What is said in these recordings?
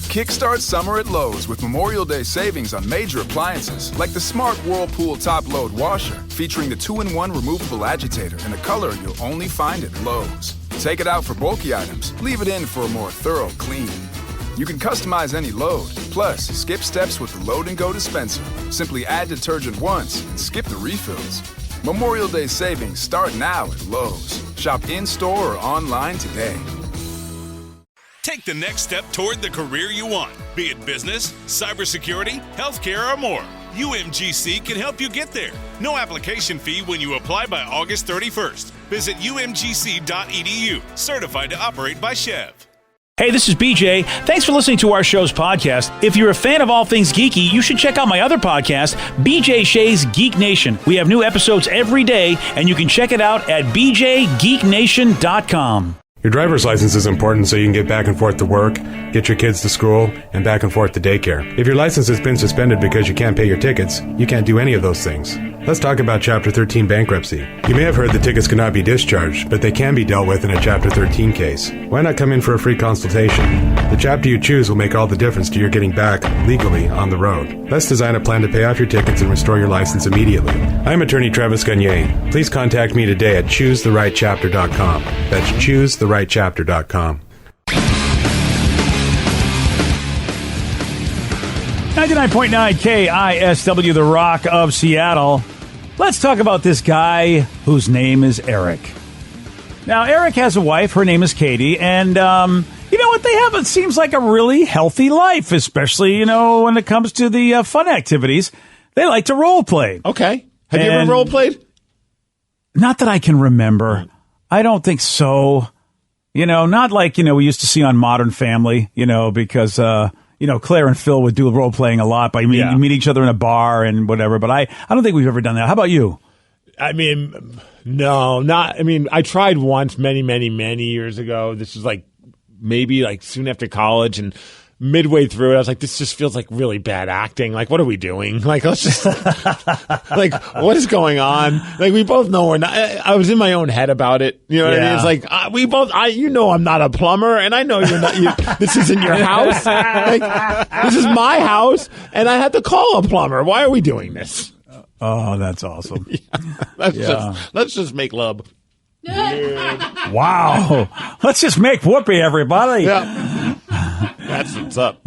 Kickstart summer at Lowe's with Memorial Day savings on major appliances like the Smart Whirlpool Top Load Washer, featuring the 2-in-1 removable agitator in a color you'll only find at Lowe's. Take it out for bulky items, leave it in for a more thorough clean. You can customize any load, plus skip steps with the Load and Go dispenser. Simply add detergent once and skip the refills. Memorial Day savings start now at Lowe's. Shop in-store or online today. Take the next step toward the career you want, be it business, cybersecurity, healthcare, or more. UMGC can help you get there. No application fee when you apply by August 31st. Visit umgc.edu, certified to operate by Chev. Hey, this is BJ. Thanks for listening to our show's podcast. If you're a fan of all things geeky, you should check out my other podcast, BJ Shea's Geek Nation. We have new episodes every day, and you can check it out at bjgeeknation.com. Your driver's license is important so you can get back and forth to work, get your kids to school, and back and forth to daycare. If your license has been suspended because you can't pay your tickets, you can't do any of those things. Let's talk about Chapter 13 bankruptcy. You may have heard that tickets cannot be discharged, but they can be dealt with in a Chapter 13 case. Why not come in for a free consultation? The chapter you choose will make all the difference to your getting back legally on the road. Let's design a plan to pay off your tickets and restore your license immediately. I'm attorney Travis Gagne. Please contact me today at choosetherightchapter.com. That's choosetherightchapter.com. 99.9 KISW, the Rock of Seattle. Let's talk about this guy whose name is Eric. Now, Eric has a wife. Her name is Katie. And, you know what? They have, it seems like a really healthy life, especially, you know, when it comes to the fun activities. They like to role play. Okay. Have you ever role played? Not that I can remember. I don't think so. You know, not like, you know, we used to see on Modern Family, you know, because, you know, Claire and Phil would do role playing a lot by meet each other in a bar and whatever. But I don't think we've ever done that. How about you? I mean, no, not. I mean, I tried once many years ago. This was like maybe like soon after college, and midway through it, I was like, this just feels like really bad acting. Like, what are we doing? Like, let's just like, what is going on? Like, we both know we're not. I was in my own head about it. You know what I mean? It's like we both. You know, I'm not a plumber, and I know you're not. This isn't your house. Like, this is my house, and I had to call a plumber. Why are we doing this? Oh, that's awesome. Let's just make love. Wow. Let's just make whoopee, everybody. Yeah. That's what's up.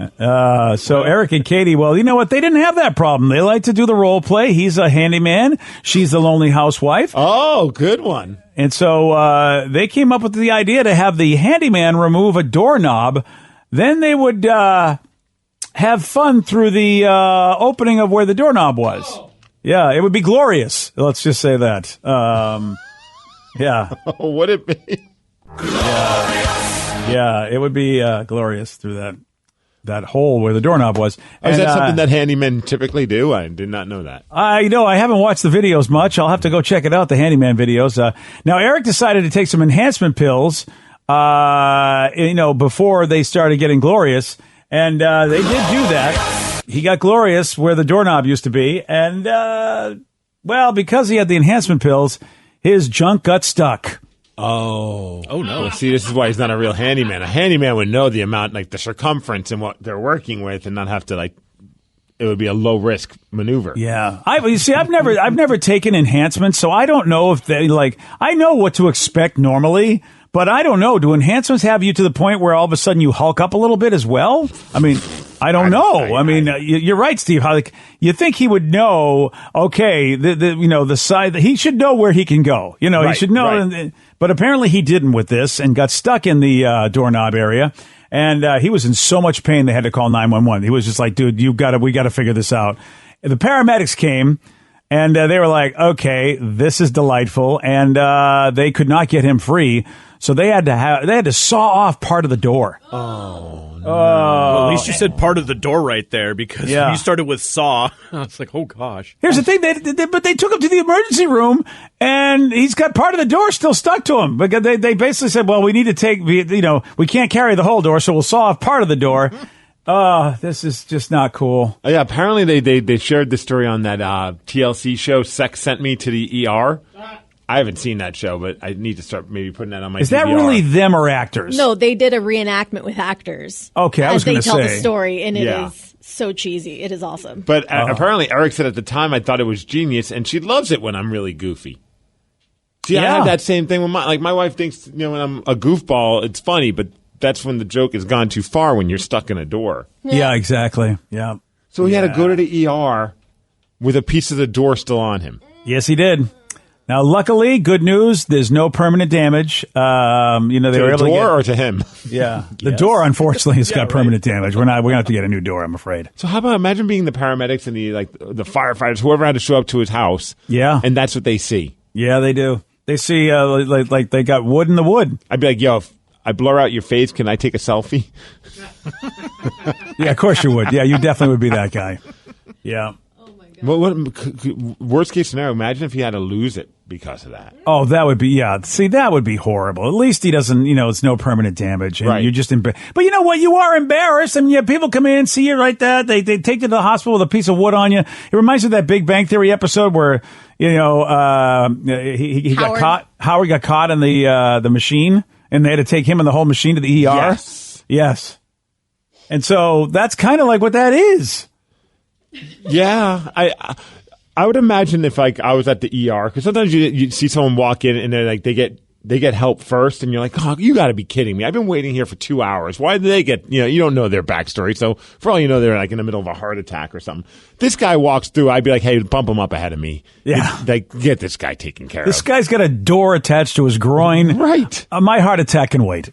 So Eric and Katie, well, you know what? They didn't have that problem. They like to do the role play. He's a handyman. She's the lonely housewife. Oh, good one. And so they came up with the idea to have the handyman remove a doorknob. Then they would have fun through the opening of where the doorknob was. Oh. Yeah, it would be glorious. Let's just say that. Yeah. Would it be? Yeah, it would be glorious through that hole where the doorknob was. Is that something that handymen typically do? I did not know that. I haven't watched the videos much. I'll have to go check it out, the handyman videos. Now, Eric decided to take some enhancement pills, you know, before they started getting glorious. And they did do that. He got glorious where the doorknob used to be. And, well, because he had the enhancement pills, his junk got stuck. Oh no. Well, see, this is why he's not a real handyman. A handyman would know the amount, like the circumference and what they're working with, and not have to, like, it would be a low risk maneuver. Yeah. You see, I've never taken enhancements, so I don't know if they, like, I know what to expect normally, but I don't know. Do enhancements have you to the point where all of a sudden you hulk up a little bit as well? I mean, I don't know. I mean, you're right, Steve. How, like, you think he would know? Okay, you know, the side. He should know where he can go. You know, he should know. Right. But apparently he didn't with this and got stuck in the doorknob area. And he was in so much pain they had to call 911. He was just like, "Dude, we got to figure this out." And the paramedics came. And they were like, okay, this is delightful. And they could not get him free. So they had to saw off part of the door. Oh, no. Well, at least you said part of the door right there, because you started with saw. I was like, oh, gosh. Here's the thing. But they took him to the emergency room, and he's got part of the door still stuck to him. Because they basically said, well, we need to take, you know, we can't carry the whole door, so we'll saw off part of the door. Oh, this is just not cool. Yeah, apparently they shared the story on that TLC show, Sex Sent Me to the ER. I haven't seen that show, but I need to start maybe putting that on my Is that DVR. really them or actors? No, they did a reenactment with actors. Okay, I was going to say. They tell the story, and it is so cheesy. It is awesome. But apparently Eric said at the time, I thought it was genius, and she loves it when I'm really goofy. See, I have that same thing with my wife thinks, when I'm a goofball, it's funny, but that's when the joke has gone too far when you're stuck in a door. Yeah, exactly. Yeah. So he had to go to the ER with a piece of the door still on him. Yes, he did. Now, luckily, good news, there's no permanent damage. They were able to door or to him? Yeah. The door, unfortunately, has got permanent damage. We're going to have to get a new door, I'm afraid. So how about imagine being the paramedics and the firefighters, whoever had to show up to his house. Yeah. And that's what they see. Yeah, they do. They see, like they got wood in the wood. I'd be like, yo, if I blur out your face, can I take a selfie? Yeah, of course you would. Yeah, you definitely would be that guy. Yeah. What worst case scenario, imagine if he had to lose it because of that. Oh, that would be, see, that would be horrible. At least he doesn't, it's no permanent damage. And right. You're just but you know what? You are embarrassed. I mean, people come in, see you like that. They take you to the hospital with a piece of wood on you. It reminds me of that Big Bang Theory episode where, he got caught. Howard got caught in the machine, and they had to take him and the whole machine to the ER. Yes. And so that's kind of like what that is. Yeah, I would imagine if I was at the ER, because sometimes you see someone walk in and they're like they get help first, and you're like, oh, you got to be kidding me! I've been waiting here for 2 hours. Why did they get? You don't know their backstory, so for all you know, they're like in the middle of a heart attack or something. This guy walks through, I'd be like, hey, bump him up ahead of me. Yeah, get this guy taken care of. This guy's got a door attached to his groin. Right. My heart attack can wait.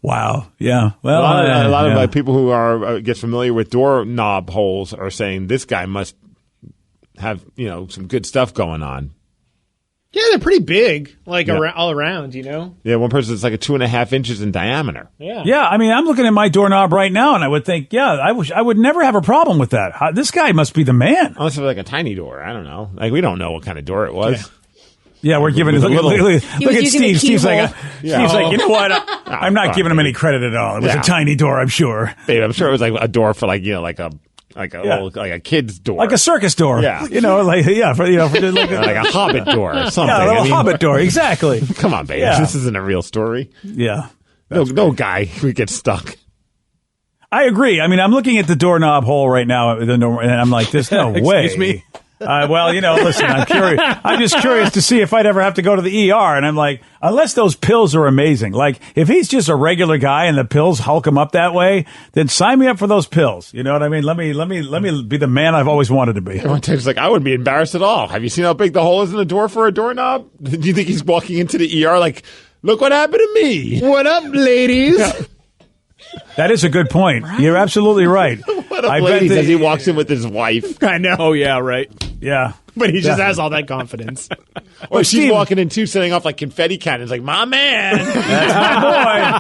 Wow. Yeah. Well, a lot of people who are get familiar with doorknob holes are saying this guy must have some good stuff going on. Yeah, they're pretty big, all around. Yeah, one person is like 2.5 inches in diameter. Yeah. Yeah. I mean, I'm looking at my doorknob right now, and I would think, I would never have a problem with that. This guy must be the man. Unless it was like a tiny door. I don't know. We don't know what kind of door it was. Yeah. Yeah, we're giving it. Look at Steve. Steve's like, you know what? I'm not giving him any credit at all. It was a tiny door, I'm sure. Babe, I'm sure it was like a door for like a kid's door, like a circus door. Yeah, for like a hobbit door or something. Yeah, a little hobbit door. Exactly. Come on, babe. Yeah. This isn't a real story. Yeah. No guy who gets stuck. I agree. I mean, I'm looking at the doorknob hole right now, and I'm like, there's no way. Excuse me. Listen, I'm curious. I'm just curious to see if I'd ever have to go to the ER. And I'm like, unless those pills are amazing. Like, if he's just a regular guy and the pills hulk him up that way, then sign me up for those pills. You know what I mean? Let me be the man I've always wanted to be. One time's like, I wouldn't be embarrassed at all. Have you seen how big the hole is in the door for a doorknob? Do you think he's walking into the ER like, look what happened to me? What up, ladies? Yeah. That is a good point. Right? You're absolutely right. What up, ladies, as he walks in with his wife. I know. Oh, yeah, right. Yeah. But he just has all that confidence. Or she's walking in too, setting off like confetti cannons, like, my man. That's my boy.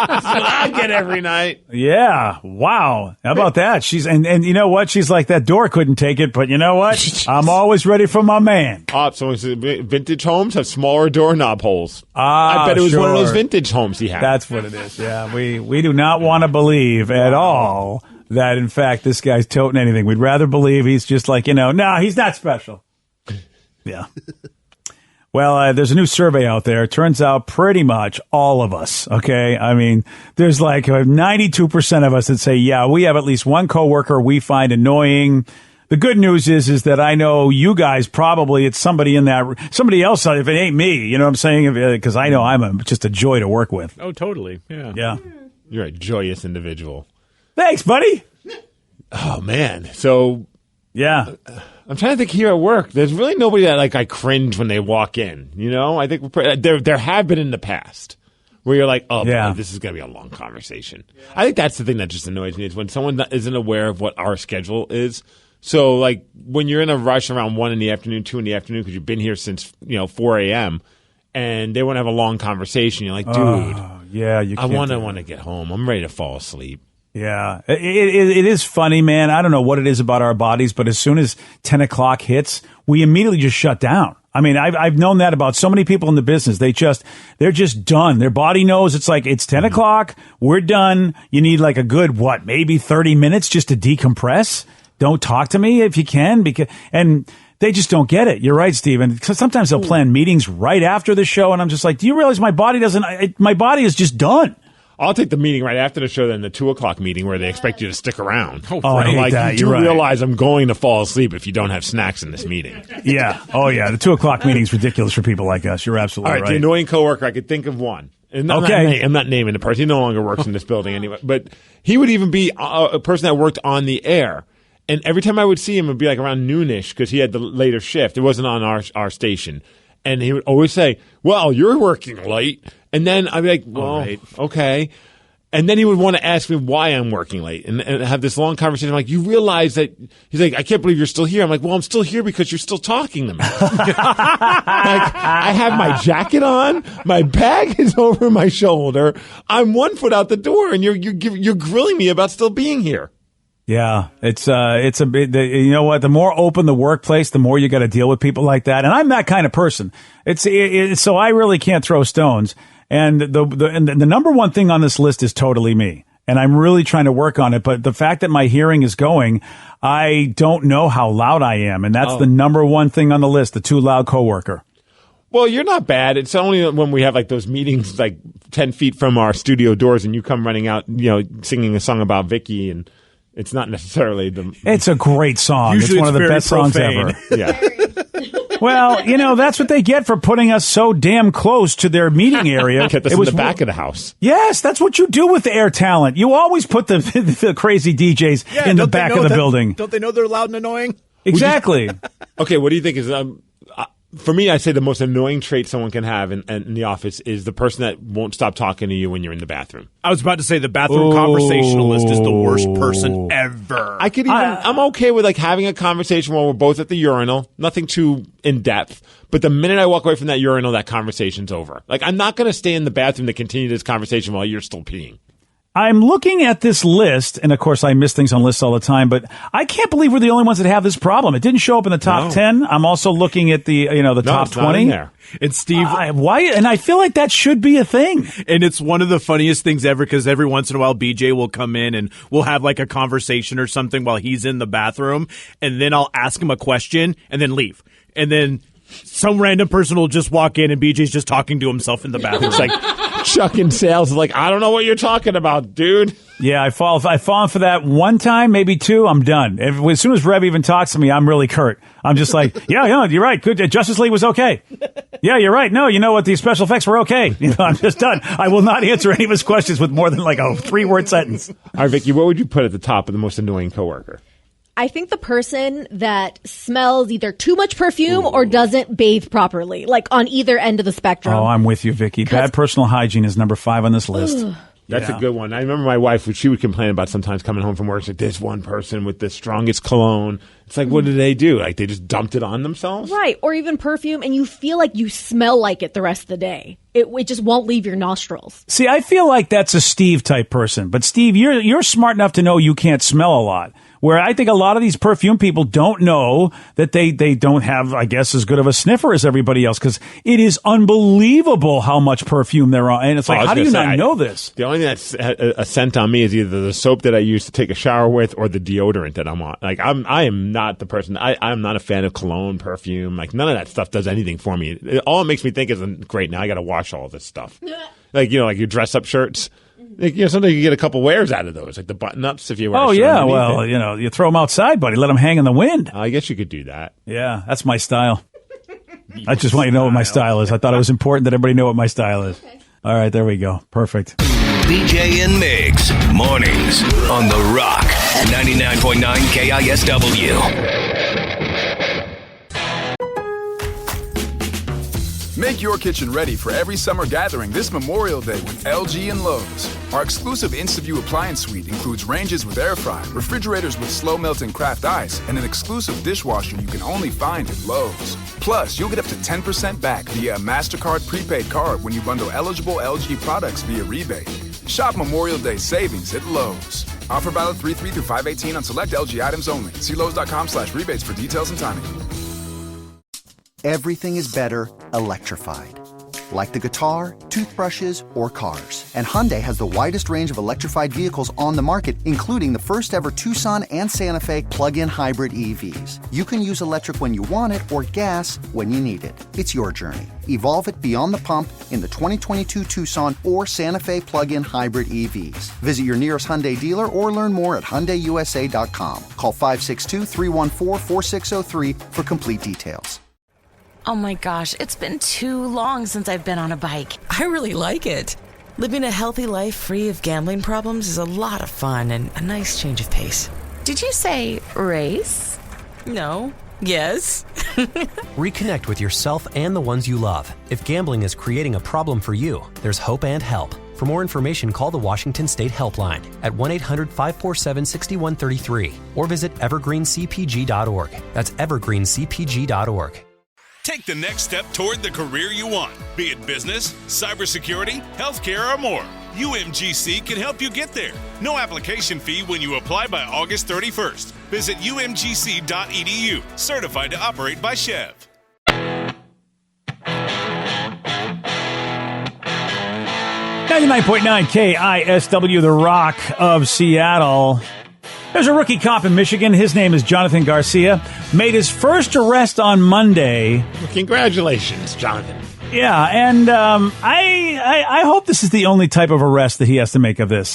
That's what I get every night. Yeah. Wow. How about that? She's and you know what? She's like, that door couldn't take it, but you know what? I'm always ready for my man. So vintage homes have smaller doorknob holes. I bet it was one of those vintage homes he had. That's what it is. Yeah. We do not want to believe at all that, in fact, this guy's toting anything. We'd rather believe he's just like, no, he's not special. Yeah. Well, there's a new survey out there. It turns out pretty much all of us, okay? I mean, there's like 92% of us that say, yeah, we have at least one coworker we find annoying. The good news is that I know you guys probably, it's somebody else, if it ain't me, you know what I'm saying? Because I know I'm just a joy to work with. Oh, totally. Yeah. Yeah. You're a joyous individual. Thanks, buddy. Oh, man. So, yeah. I'm trying to think here at work. There's really nobody that I cringe when they walk in. I think there have been in the past where you're like, oh, boy, this is going to be a long conversation. Yeah. I think that's the thing that just annoys me is when someone isn't aware of what our schedule is. So, like, when you're in a rush around 1 in the afternoon, 2 in the afternoon, because you've been here since, 4 a.m., and they want to have a long conversation, you're like, dude, I want to get home. I'm ready to fall asleep. Yeah, it is funny, man. I don't know what it is about our bodies, but as soon as 10 o'clock hits, we immediately just shut down. I mean, I've known that about so many people in the business. They're just done. Their body knows it's like, it's 10 o'clock. We're done. You need like a good, maybe 30 minutes just to decompress. Don't talk to me if you can, and they just don't get it. You're right, Steven. Because sometimes they'll plan meetings right after the show, and I'm just like, do you realize my body my body is just done. I'll take the meeting right after the show than the 2:00 meeting where they expect you to stick around. I hate like, that. You You're right. realize I'm going to fall asleep if you don't have snacks in this meeting. Yeah. Oh, yeah. The 2:00 meeting is ridiculous for people like us. You're absolutely All right. The annoying coworker, I could think of one. And I'm not naming the person. He no longer works in this building anyway. But he would even be a person that worked on the air. And every time I would see him, it would be like around noonish because he had the later shift. It wasn't on our station. And he would always say, well, you're working late. And then I'd be like, well, okay. And then he would want to ask me why I'm working late and have this long conversation. I'm like, you realize that he's like, I can't believe you're still here. I'm like, well, I'm still here because you're still talking to me. Like, I have my jacket on. My bag is over my shoulder. I'm 1 foot out the door and you're grilling me about still being here. Yeah, it's a bit, you know what, the more open the workplace, the more you got to deal with people like that. And I'm that kind of person. So I really can't throw stones. And the number one thing on this list is totally me. And I'm really trying to work on it. But the fact that my hearing is going, I don't know how loud I am. And that's the number one thing on the list, the too loud coworker. Well, you're not bad. It's only when we have like those meetings like 10 feet from our studio doors and you come running out, singing a song about Vicky, and it's not necessarily It's a great song. Usually it's one of the best profane. songs ever. Yeah. Well, that's what they get for putting us so damn close to their meeting area. Get this in the back of the house. Yes, that's what you do with air talent. You always put the crazy DJs in the back of the building. Don't they know they're loud and annoying? Exactly. Okay, what do you think is for me, I say the most annoying trait someone can have in the office is the person that won't stop talking to you when you're in the bathroom. I was about to say the bathroom conversationalist is the worst person ever. I'm okay with like having a conversation while we're both at the urinal, nothing too in depth. But the minute I walk away from that urinal, that conversation's over. Like, I'm not going to stay in the bathroom to continue this conversation while you're still peeing. I'm looking at this list, and of course I miss things on lists all the time, but I can't believe we're the only ones that have this problem. It didn't show up in the top 10. I'm also looking at the top 20. There. And Steve, why? And I feel like that should be a thing. And it's one of the funniest things ever because every once in a while BJ will come in and we'll have like a conversation or something while he's in the bathroom, and then I'll ask him a question and then leave. And then some random person will just walk in and BJ's just talking to himself in the bathroom. It's like Chuck in sales is like, I don't know what you're talking about, dude. Yeah, I've fallen for that one time, maybe two. I'm done. As soon as Rev even talks to me, I'm really curt. I'm just like, yeah, you're right. Good. Justice League was okay. Yeah, you're right. No, you know what? The special effects were okay. I'm just done. I will not answer any of his questions with more than like a 3-word sentence. All right, Vicky, what would you put at the top of the most annoying coworker? I think the person that smells either too much perfume or doesn't bathe properly, like on either end of the spectrum. Oh, I'm with you, Vicky. Bad personal hygiene is number 5 on this list. That's a good one. I remember my wife, she would complain about sometimes coming home from work. She's like, this one person with the strongest cologne. It's like, what did they do? Like, they just dumped it on themselves? Right. Or even perfume, and you feel like you smell like it the rest of the day. It just won't leave your nostrils. See, I feel like that's a Steve type person. But Steve, you're smart enough to know you can't smell a lot. Where I think a lot of these perfume people don't know that they don't have, I guess, as good of a sniffer as everybody else, because it is unbelievable how much perfume there are. And it's like, how do you not know this? The only thing that's a scent on me is either the soap that I use to take a shower with or the deodorant that I'm on. Like, I am not the person. I'm not a fan of cologne, perfume. Like, none of that stuff does anything for me. All it makes me think is, great, now I got to wash all this stuff. Like, like your dress up shirts. Like, sometimes you get a couple wears out of those, like the button-ups if you wear a shirt underneath well, it. you throw them outside, buddy. Let them hang in the wind. I guess you could do that. Yeah, that's my style. I just want you to know what my style is. I thought it was important that everybody know what my style is. Okay. All right, there we go. Perfect. BJ and Migs, mornings on The Rock, 99.9 KISW. Make your kitchen ready for every summer gathering this Memorial Day with LG and Lowe's. Our exclusive InstaView appliance suite includes ranges with air fry, refrigerators with slow melting craft ice, and an exclusive dishwasher you can only find at Lowe's. Plus, you'll get up to 10% back via a MasterCard prepaid card when you bundle eligible LG products via rebate. Shop Memorial Day savings at Lowe's. Offer valid 3/3 through 5/18 on select LG items only. See Lowe's.com/rebates for details and timing. Everything is better electrified. Like the guitar, toothbrushes, or cars. And Hyundai has the widest range of electrified vehicles on the market, including the first ever Tucson and Santa Fe plug-in hybrid EVs. You can use electric when you want it or gas when you need it. It's your journey. Evolve it beyond the pump in the 2022 Tucson or Santa Fe plug-in hybrid EVs. Visit your nearest Hyundai dealer or learn more at HyundaiUSA.com. Call 562-314-4603 for complete details. Oh my gosh, it's been too long since I've been on a bike. I really like it. Living a healthy life free of gambling problems is a lot of fun and a nice change of pace. Did you say race? No. Yes. Reconnect with yourself and the ones you love. If gambling is creating a problem for you, there's hope and help. For more information, call the Washington State Helpline at 1-800-547-6133 or visit evergreencpg.org. That's evergreencpg.org. Take the next step toward the career you want, be it business, cybersecurity, healthcare, or more. UMGC can help you get there. No application fee when you apply by August 31st. Visit umgc.edu, certified to operate by Chev. 99.9 KISW, the Rock of Seattle. There's a rookie cop in Michigan. His name is Jonathan Garcia. Made his first arrest on Monday. Well, congratulations, Jonathan. Yeah, and I hope this is the only type of arrest that he has to make of this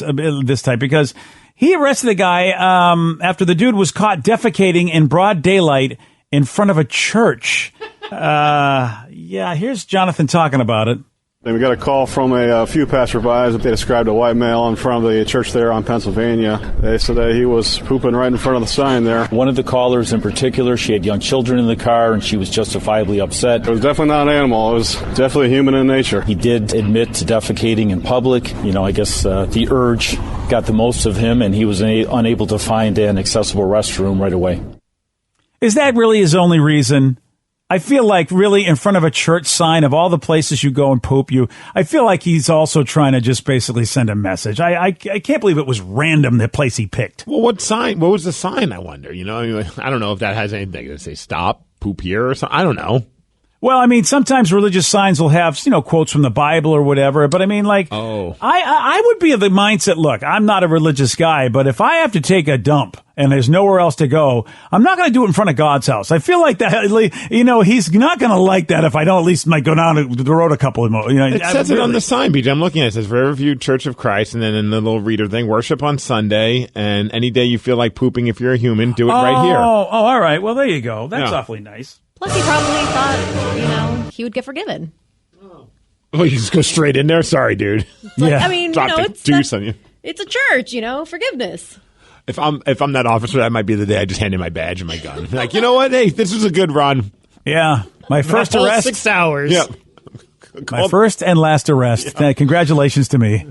type, because he arrested a guy after the dude was caught defecating in broad daylight in front of a church. Yeah, here's Jonathan talking about it. And we got a call from a few passerbys. They described a white male in front of the church there on Pennsylvania. They said that he was pooping right in front of the sign there. One of the callers in particular, she had young children in the car, and she was justifiably upset. It was definitely not an animal. It was definitely human in nature. He did admit to defecating in public. You know, I guess the urge got the most of him, and he was unable to find an accessible restroom right away. Is that really his only reason? I feel like really in front of a church sign of all the places you go and poop, I feel like he's also trying to just basically send a message. I can't believe it was random, the place he picked. Well, what sign? What was the sign, I wonder? You know, I don't know if that has anything to say stop, poop here or something. I don't know. Well, I mean, sometimes religious signs will have, quotes from the Bible or whatever. But I mean, I would be of the mindset, look, I'm not a religious guy, but if I have to take a dump and there's nowhere else to go, I'm not going to do it in front of God's house. I feel like that, he's not going to like that if I don't at least go down the road a couple of more. It says it on the sign, BJ. I'm looking at it. It says Riverview Church of Christ, and then in the little reader thing, worship on Sunday, and any day you feel like pooping if you're a human, do it right here. Oh, all right. Well, there you go. That's awfully nice. Plus, he probably thought, he would get forgiven. Oh, you just go straight in there? Sorry, dude. I mean, deuce on you. It's a church, forgiveness. If I'm that officer, that might be the day I just hand in my badge and my gun. Like, you know what? Hey, this was a good run. Yeah. My first arrest. 6 hours. Yeah. My first and last arrest. Yeah. Congratulations to me.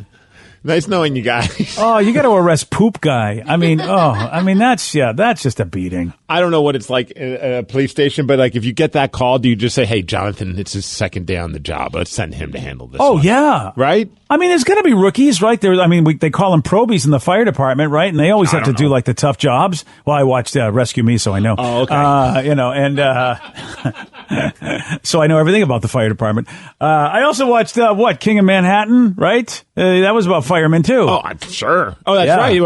Nice knowing you guys. Oh, you got to arrest poop guy. That's just a beating. I don't know what it's like at a police station, but if you get that call, do you just say, hey, Jonathan, it's his second day on the job. Let's send him to handle this. Oh, yeah. Right? I mean, there's going to be rookies, right? They call them probies in the fire department, right? And they always have to do the tough jobs. Well, I watched Rescue Me, so I know. Oh, okay. So I know everything about the fire department. I also watched, King of Manhattan, right? That was about firemen, too. Oh, I'm sure. Oh, that's right.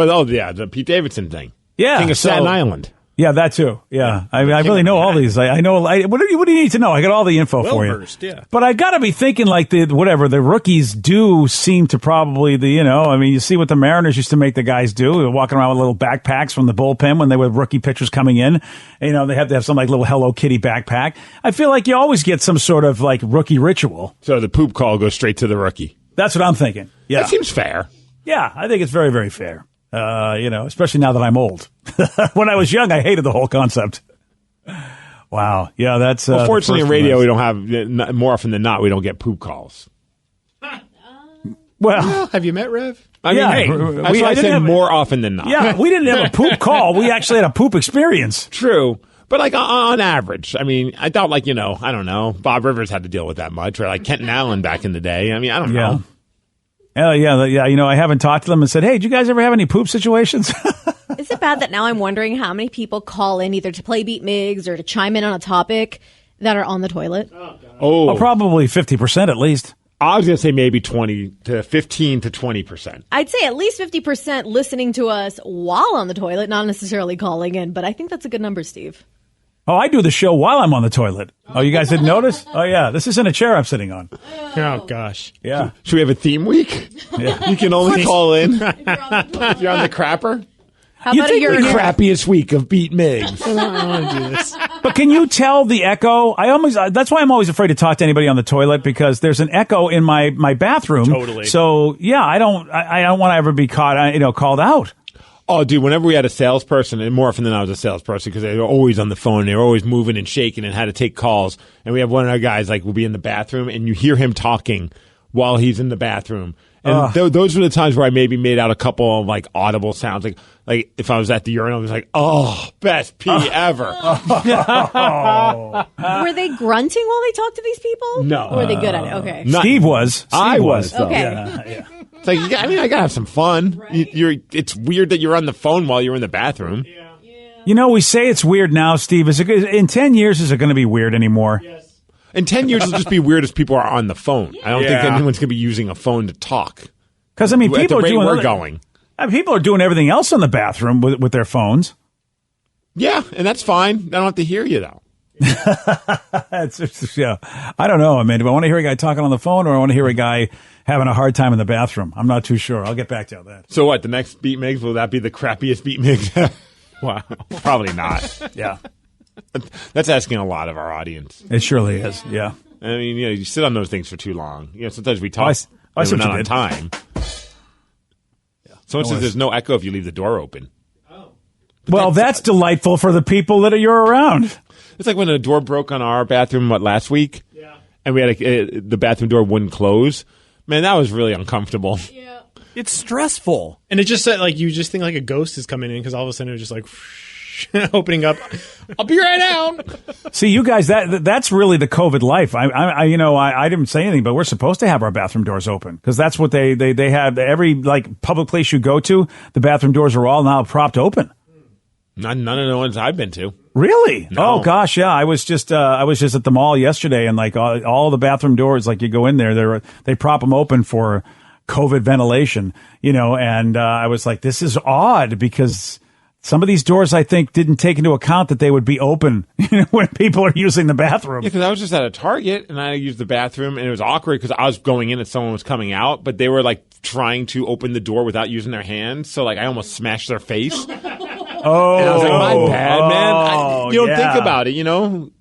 The Pete Davidson thing. Yeah. King of Staten Island. Yeah, that too. Yeah. I really know all these. I know. What do you need to know? I got all the info for you. Well-versed, yeah. But I got to be thinking the rookies do seem to probably you see what the Mariners used to make the guys do. They were walking around with little backpacks from the bullpen when they were rookie pitchers coming in. They have to have some little Hello Kitty backpack. I feel like you always get some sort of rookie ritual. So the poop call goes straight to the rookie. That's what I'm thinking. Yeah. That seems fair. Yeah, I think it's very, very fair. Especially now that I'm old. When I was young, I hated the whole concept. Wow. Yeah, that's... fortunately, in radio, we don't have... More often than not, we don't get poop calls. Well... have you met Rev? I said more often than not. Yeah, we didn't have a poop call. We actually had a poop experience. True. But on average, I thought I don't know, Bob Rivers had to deal with that much, or Kenton Allen back in the day. I don't know. Oh, yeah. I haven't talked to them and said, hey, did you guys ever have any poop situations? Is it bad that now I'm wondering how many people call in either to play Beat Migs or to chime in on a topic that are on the toilet? Oh, probably 50% at least. I was going to say maybe 20 to 15 to 20%. I'd say at least 50% listening to us while on the toilet, not necessarily calling in, but I think that's a good number, Steve. Oh, I do the show while I'm on the toilet. Oh, you guys didn't notice? Oh, yeah. This isn't a chair I'm sitting on. Oh, gosh. Yeah. Should we have a theme week? Yeah. You can only call in if you're on the crapper. How about a urinary? The crappiest week of Beat Migs. I don't want to do this. But can you tell the echo? That's why I'm always afraid to talk to anybody on the toilet, because there's an echo in my bathroom. Totally. So, yeah, I don't want to ever be called out. Oh, dude, whenever we had a salesperson, and more often than I was a salesperson, because they were always on the phone, they were always moving and shaking and had to take calls. And we have one of our guys, will be in the bathroom, and you hear him talking while he's in the bathroom. And those were the times where I maybe made out a couple of, audible sounds. Like if I was at the urinal, I was like, oh, best pee ever. Were they grunting while they talked to these people? No. Or were they good at it? Okay. Steve was. I was. though. Okay. Yeah. It's like, I got to have some fun. Right. It's weird that you're on the phone while you're in the bathroom. Yeah. We say it's weird now, Steve. In 10 years, is it going to be weird anymore? Yes. In 10 years, it'll just be weird as people are on the phone. I don't think anyone's going to be using a phone to talk. Because, People are doing... we're going. People are doing everything else in the bathroom with their phones. Yeah, and that's fine. I don't have to hear you, though. Yeah. I don't know. Do I want to hear a guy talking on the phone, or I want to hear a guy having a hard time in the bathroom? I'm not too sure. I'll get back to you on that. So what, the next Beat Migs, will that be the crappiest Beat Migs? Wow. Probably not. Yeah. That's asking a lot of our audience. It surely is, yeah. You sit on those things for too long. Sometimes we talk. I see we're what not you on did. time. Someone says there's no echo if you leave the door open. Well, that's delightful for the people that you're around. It's like when a door broke on our bathroom last week, and we had the bathroom door wouldn't close. Man, that was really uncomfortable. Yeah. It's stressful. And it just said, you just think a ghost is coming in, because all of a sudden it was just opening up. I'll be right out. See, you guys, that's really the COVID life. I didn't say anything, but we're supposed to have our bathroom doors open, because that's what they have. Every public place you go to, the bathroom doors are all now propped open. None of the ones I've been to. Really? No. Oh gosh, yeah. I was just at the mall yesterday, and all the bathroom doors, you go in there, they prop them open for COVID ventilation, and I was like, this is odd, because some of these doors, I think, didn't take into account that they would be open when people are using the bathroom. Yeah, because I was just at a Target, and I used the bathroom, and it was awkward because I was going in and someone was coming out, but they were trying to open the door without using their hands, so I almost smashed their face. Oh, and I was like, my bad, man. You don't think about it, And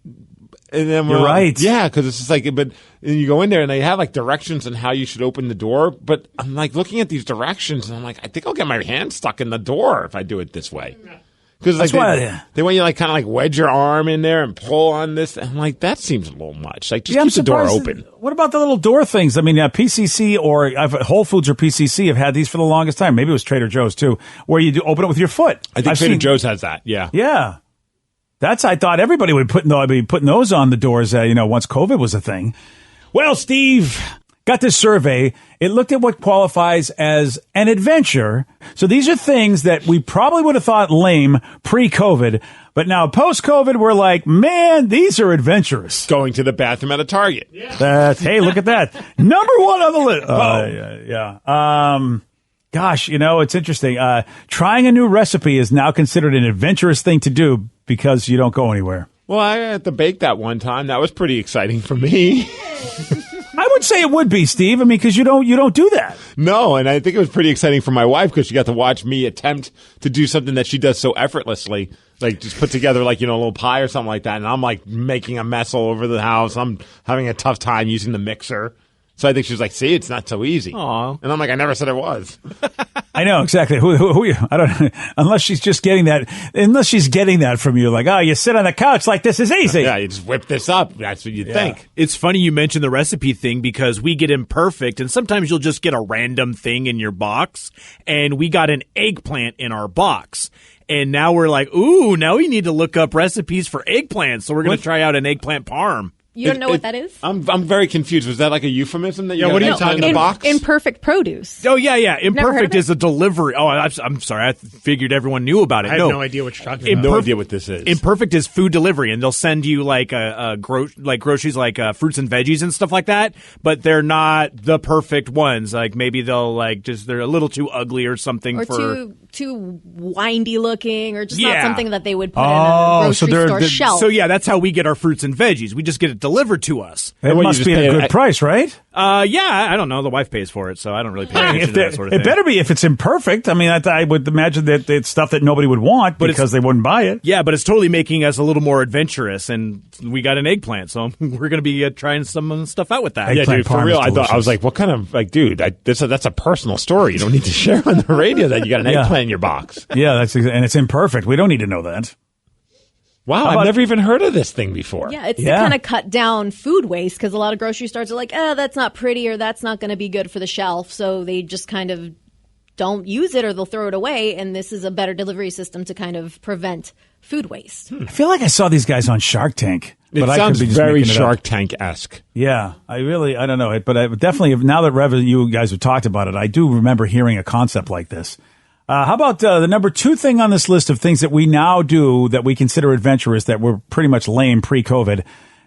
then you're right. Yeah, because it's just but you go in there and they have directions on how you should open the door. But I'm looking at these directions and I'm like, I think I'll get my hand stuck in the door if I do it this way. Because they want you kind of wedge your arm in there and pull on this. And I'm like, that seems a little much. Just keep the door open. What about the little door things? PCC or Whole Foods or PCC have had these for the longest time. Maybe it was Trader Joe's too, where you open it with your foot. I think Trader Joe's has that. Yeah. Yeah. I thought everybody would be putting those on the doors, once COVID was a thing. Well, Steve, got this survey. It looked at what qualifies as an adventure. So these are things that we probably would have thought lame pre-COVID, but now post-COVID, we're like, man, these are adventurous. Going to the bathroom at a Target. Yeah. Hey, look at that. Number one on the list. Yeah. Gosh, it's interesting. Trying a new recipe is now considered an adventurous thing to do because you don't go anywhere. Well, I had to bake that one time. That was pretty exciting for me. I would say it would be, Steve. Because you don't do that. No, and I think it was pretty exciting for my wife because she got to watch me attempt to do something that she does so effortlessly, just put together a little pie or something like that, and I'm making a mess all over the house. I'm having a tough time using the mixer. So I think she was like, "See, it's not so easy." Aww. And I'm like, "I never said it was." I know exactly who you. I don't. Unless she's just getting that. Unless she's getting that from you, you sit on the couch like this is easy. Yeah, you just whip this up. That's what you think. It's funny you mentioned the recipe thing because we get imperfect, and sometimes you'll just get a random thing in your box. And we got an eggplant in our box. And now we're like, ooh, now we need to look up recipes for eggplants. So we're going to try out an eggplant parm. You don't know what that is? I'm very confused. Was that like a euphemism that you what are you got talking in the about? box? Imperfect produce. Oh, yeah. Never heard Imperfect of is a delivery. Oh, I'm sorry. I figured everyone knew about it. I have no idea what you're talking about. No idea what this is. Imperfect is food delivery, and they'll send you like groceries, like fruits and veggies and stuff like that. But they're not the perfect ones. Like maybe they'll they're a little too ugly or something, or too windy looking, or just not Yeah. something that they would put in a grocery store shelf. So yeah, that's how we get our fruits and veggies. We just get it delivered to us. It must be a good price, right? Yeah, I don't know. The wife pays for it, so I don't really pay attention to that sort of thing. It better be if it's imperfect. I mean, I would imagine that it's stuff that nobody would want because they wouldn't buy it. Yeah, but it's totally making us a little more adventurous, and we got an eggplant, so we're going to be trying some stuff out with that. Yeah, dude, for real. I was like, what kind of dude? That's a personal story. You don't need to share on the radio that you got an eggplant in your box. Yeah, and it's imperfect. We don't need to know that. Wow, I've never even heard of this thing before. Yeah, it's to kind of cut down food waste, because a lot of grocery stores are like, that's not pretty, or that's not going to be good for the shelf. So they just kind of don't use it, or they'll throw it away. And this is a better delivery system to kind of prevent food waste. I feel like I saw these guys on Shark Tank. It But sounds I could be just very making it up. Shark Tank-esque. Yeah, I don't know it, but I definitely, now that Rev, you guys have talked about it, I do remember hearing a concept like this. How about the number 2 thing on this list of things that we now do that we consider adventurous that were pretty much lame pre-COVID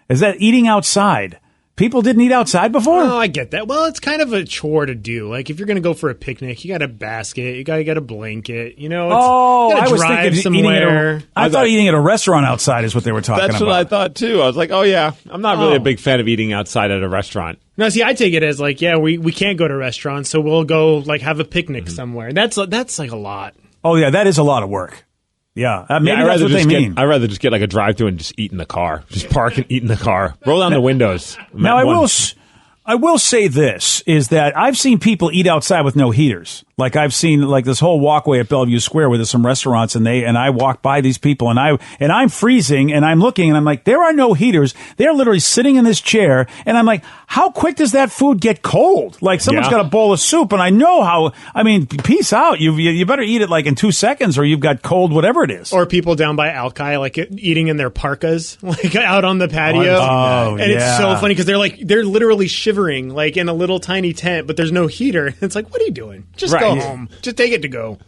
is that eating outside. People didn't eat outside before? Oh, I get that. Well, it's kind of a chore to do. Like, if you're going to go for a picnic, you got a basket, you got to get a blanket, you know? I was thinking somewhere. I thought eating at a restaurant outside is what they were talking about. That's what I thought, too. I was like, oh, yeah, I'm not really a big fan of eating outside at a restaurant. No, see, I take it as like, yeah, we can't go to restaurants, so we'll go like have a picnic somewhere. That's like a lot. Oh, yeah, that is a lot of work. Yeah, maybe that's what they mean. I'd rather just get like a drive-thru and just eat in the car. Just park and eat in the car. Roll down the windows. Now, I will say this, is that I've seen people eat outside with no heaters. Like I've seen like this whole walkway at Bellevue Square where there's some restaurants and I walk by these people and I'm freezing and I'm looking and I'm like, there are no heaters. They're literally sitting in this chair and I'm like, how quick does that food get cold? Like someone's got a bowl of soup and I know how, I mean, peace out. You better eat it like in 2 seconds or you've got cold whatever it is. Or people down by Alki like eating in their parkas, like out on the patio. Oh, and it's so funny because they're literally shivering like in a little tiny tent, but there's no heater. It's like, what are you doing? Just go home. Just take it to go.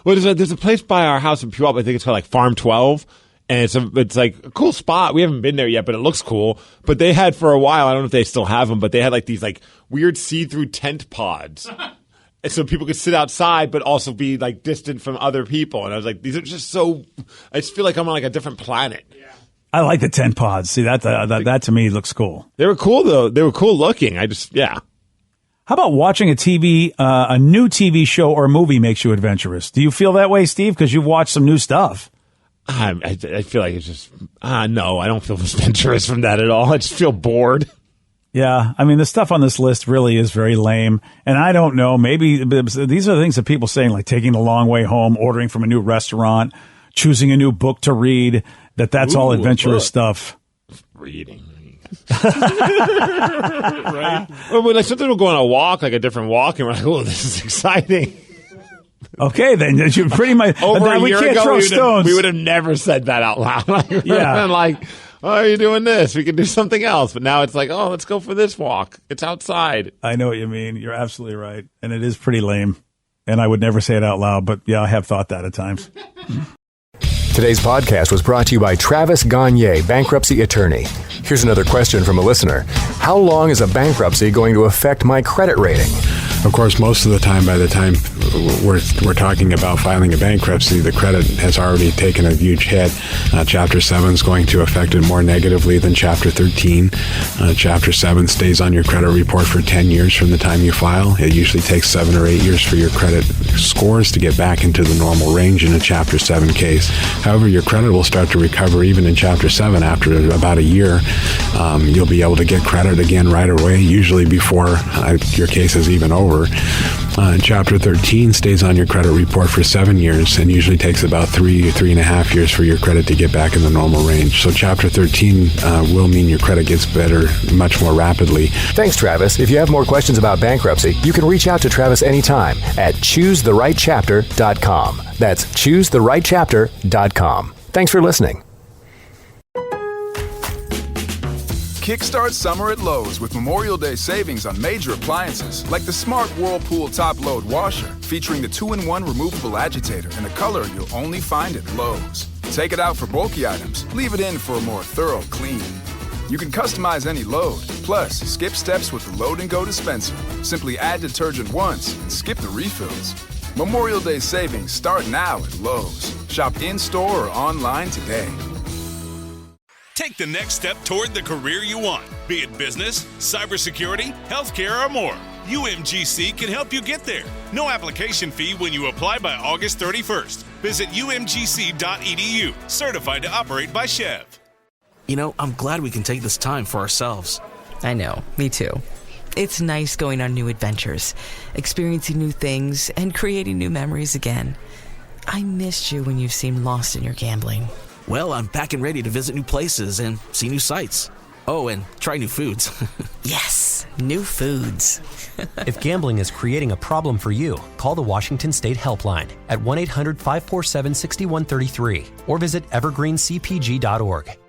Well, there's a place by our house in Puyallup. I think it's called like Farm 12. And it's like a cool spot. We haven't been there yet, but it looks cool. But they had for a while, I don't know if they still have them, but they had like these like weird see-through tent pods. And so people could sit outside, but also be like distant from other people. And I was like, these are just so, I just feel like I'm on like a different planet. Yeah. I like the tent pods. See, that to me looks cool. They were cool though. They were cool looking. How about watching a new TV show or movie makes you adventurous? Do you feel that way, Steve? Because you've watched some new stuff. I feel like it's just, no, I don't feel adventurous from that at all. I just feel bored. Yeah, I mean, the stuff on this list really is very lame. And I don't know, maybe these are the things that people saying, like taking the long way home, ordering from a new restaurant, choosing a new book to read, that's all adventurous stuff. Reading. Right? Well, like sometimes we'll go on a walk, like a different walk, and we're like, oh, this is exciting. Okay, then you pretty much over a we year can't ago, throw stones. We would have never said that out loud. Like, oh, are you doing this? We can do something else. But now it's like, oh, let's go for this walk. It's outside. I know what you mean. You're absolutely right, and it is pretty lame. And I would never say it out loud, but yeah, I have thought that at times. Today's podcast was brought to you by Travis Gagne, bankruptcy attorney. Here's another question from a listener. How long is a bankruptcy going to affect my credit rating? Of course, most of the time, by the time we're talking about filing a bankruptcy, the credit has already taken a huge hit. Chapter 7 is going to affect it more negatively than Chapter 13. Chapter 7 stays on your credit report for 10 years from the time you file. It usually takes 7 or 8 years for your credit scores to get back into the normal range in a Chapter 7 case. However, your credit will start to recover even in Chapter 7 after about a year. You'll be able to get credit again right away, usually before your case is even over. Chapter 13 stays on your credit report for 7 years and usually takes about 3.5 years for your credit to get back in the normal range. So Chapter 13 will mean your credit gets better much more rapidly. Thanks, Travis. If you have more questions about bankruptcy, you can reach out to Travis anytime at choosetherightchapter.com. That's choosetherightchapter.com. Thanks for listening. Kickstart summer at Lowe's with Memorial Day savings on major appliances like the Smart Whirlpool Top Load Washer, featuring the 2-in-1 removable agitator in a color you'll only find at Lowe's. Take it out for bulky items, leave it in for a more thorough clean. You can customize any load, plus skip steps with the Load and Go dispenser. Simply add detergent once and skip the refills. Memorial Day savings start now at Lowe's. Shop in-store or online today. Take the next step toward the career you want, be it business, cybersecurity, healthcare, or more. UMGC can help you get there. No application fee when you apply by August 31st. Visit umgc.edu, certified to operate by Chev. You know, I'm glad we can take this time for ourselves. I know, me too. It's nice going on new adventures, experiencing new things, and creating new memories again. I missed you when you seemed lost in your gambling. Well, I'm back and ready to visit new places and see new sights. Oh, and try new foods. Yes, new foods. If gambling is creating a problem for you, call the Washington State Helpline at 1-800-547-6133 or visit evergreencpg.org.